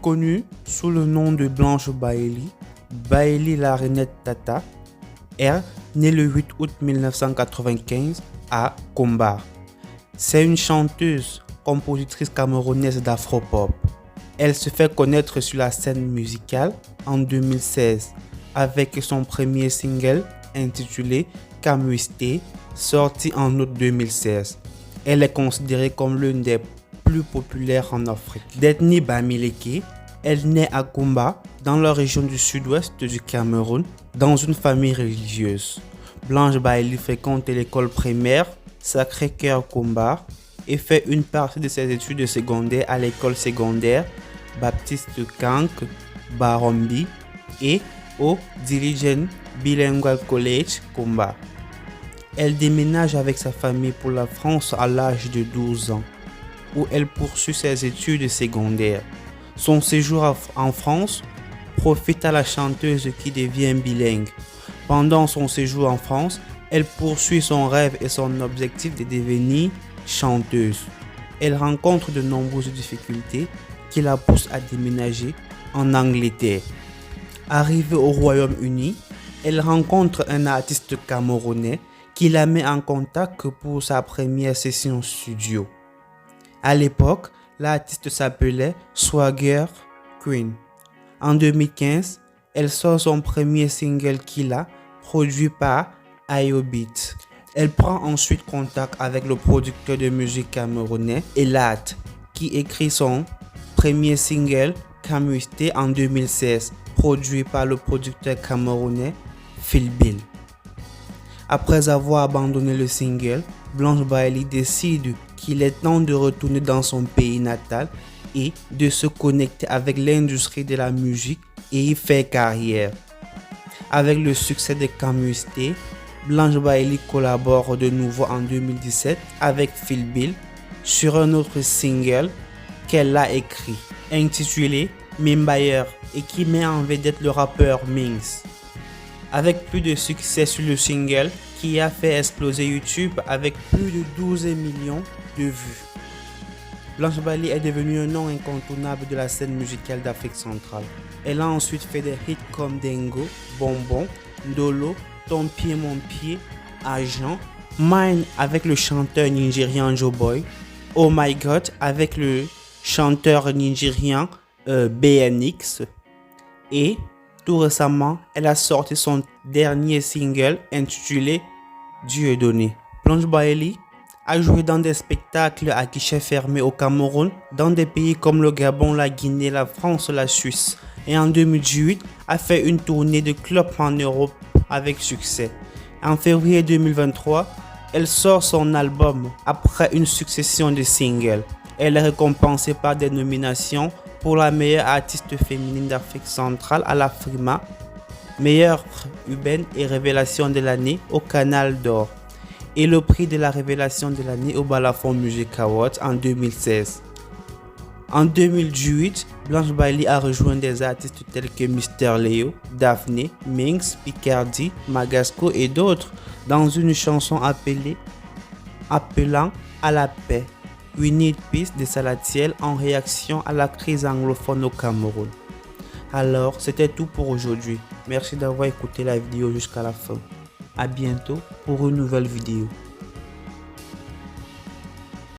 connue sous le nom de Blanche Bailey, Bailey la Rainette Tata, est née le 8 août 1995 à Kombar. C'est une chanteuse, compositrice camerounaise d'afro-pop. Elle se fait connaître sur la scène musicale en 2016 avec son premier single intitulé Kamuiste, sorti en août 2016. Elle est considérée comme l'une des plus populaires en Afrique. D'ethnie Bamileke, elle naît à Kumba, dans la région du sud-ouest du Cameroun, dans une famille religieuse. Blanche Bailey fréquente l'école primaire Sacré-Cœur Kumba et fait une partie de ses études secondaires à l'école secondaire Baptiste Kank Barombi et au Diligent Bilingual College Kumba. Elle déménage avec sa famille pour la France à l'âge de 12 ans, où elle poursuit ses études secondaires. Son séjour en France profite à la chanteuse qui devient bilingue. Pendant son séjour en France, elle poursuit son rêve et son objectif de devenir chanteuse. Elle rencontre de nombreuses difficultés qui la poussent à déménager en Angleterre. Arrivée au Royaume-Uni, elle rencontre un artiste camerounais qui la met en contact pour sa première session studio. À l'époque, l'artiste s'appelait Swagger Queen. En 2015, elle sort son premier single Killa, produit par Ayobeat. Elle prend ensuite contact avec le producteur de musique camerounais Elat, qui écrit son premier single Kamuiste en 2016, produit par le producteur camerounais Phil Bill. Après avoir abandonné le single, Blanche Bailey décide qu'il est temps de retourner dans son pays natal et de se connecter avec l'industrie de la musique et y faire carrière. Avec le succès de Kamuiste, Blanche Bailey collabore de nouveau en 2017 avec Phil Bill sur un autre single qu'elle a écrit, intitulé Mimbayer, et qui met en vedette le rappeur Minx. Avec plus de succès sur le single qui a fait exploser YouTube avec plus de 12 millions de vues. Blanche Bailey est devenue un nom incontournable de la scène musicale d'Afrique centrale. Elle a ensuite fait des hits comme Dengo, Bonbon, Ndolo, Ton pied mon pied, Agent, Mine avec le chanteur nigérian Joe Boy, Oh My God avec le chanteur nigérian BNX et tout récemment, elle a sorti son dernier single intitulé Dieu donné. Blanche Bailey a joué dans des spectacles à guichet fermé au Cameroun, dans des pays comme le Gabon, la Guinée, la France, la Suisse. Et en 2018, a fait une tournée de clubs en Europe avec succès. En février 2023, elle sort son album après une succession de singles. Elle est récompensée par des nominations pour la meilleure artiste féminine d'Afrique centrale à la Frima, meilleure urbaine et révélation de l'année au Canal d'Or et le prix de la révélation de l'année au Balafon Music Awards en 2016. En 2018, Blanche Bailey a rejoint des artistes tels que Mr. Leo, Daphné, Minx, Picardy, Magasco et d'autres dans une chanson appelant à la paix. We Need Peace de Salatiel en réaction à la crise anglophone au Cameroun. Alors, c'était tout pour aujourd'hui. Merci d'avoir écouté la vidéo jusqu'à la fin. À bientôt pour une nouvelle vidéo.